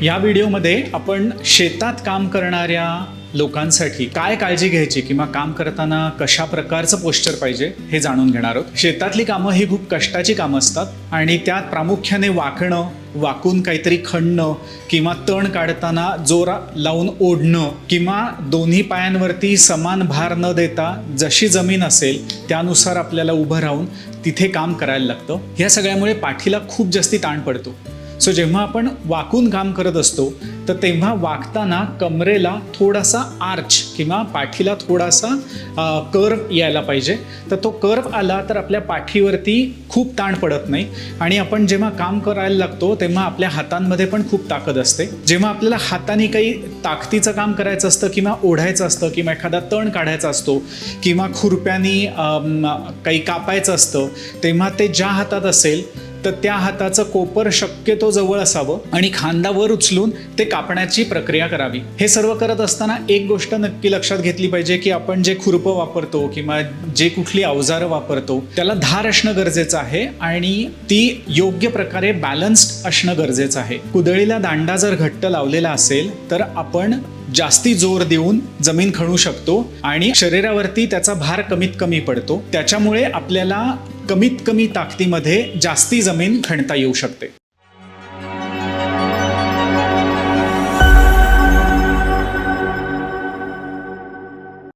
या व्हिडिओमध्ये आपण शेतात काम करणाऱ्या लोकांसाठी काय काळजी घ्यायची किंवा काम करताना कशा प्रकारचं पोश्चर पाहिजे हे जाणून घेणार आहोत। शेतातली कामं ही खूप कष्टाची कामं असतात आणि त्यात प्रामुख्याने वाकणं, वाकून काहीतरी खणणं किंवा तण काढताना जोर लावून ओढणं किंवा दोन्ही पायांवरती समान भार न देता जशी जमीन असेल त्यानुसार आपल्याला उभं राहून तिथे काम करायला लागतं। ह्या सगळ्यामुळे पाठीला खूप जास्ती ताण पडतो। सो जेव्हा आपण वाकून काम करत असतो तर तेव्हा वाकताना कमरेला थोडासा आर्च किंवा पाठीला थोडासा कर्व यायला पाहिजे। तर तो कर्व आला तर आपल्या पाठीवरती खूप ताण पडत नाही आणि आपण जेव्हा काम करायला लागतो तेव्हा आपल्या हातांमध्ये पण खूप ताकद असते। जेव्हा आपल्याला हाताने काही ताकदीचं काम करायचं असतं किंवा ओढायचं असतं किंवा एखादा तण काढायचा असतो किंवा खुरप्यानी काही कापायचं असतं तेव्हा ते ज्या हातात असेल तर त्या हाताचं कोपर शक्यतो जवळ असावं आणि खांदावर उचलून ते कापण्याची प्रक्रिया करावी। हे सर्व करत असताना एक गोष्ट नक्की लक्षात घेतली पाहिजे की आपण जे खुरपं वापरतो किंवा जे कुठली अवजारं वापरतो त्याला धार असणं गरजेचं आहे आणि ती योग्य प्रकारे बॅलन्स्ड असणं गरजेचं आहे। कुदळीला दांडा जर घट्ट लावलेला असेल तर आपण जास्ती जोर देऊन जमीन खणू शकतो आणि शरीरावरती त्याचा भार कमीत कमी पडतो। त्याच्यामुळे आपल्याला कमीत कमी ताकदीमध्ये जास्ती जमीन खणता येऊ शकते।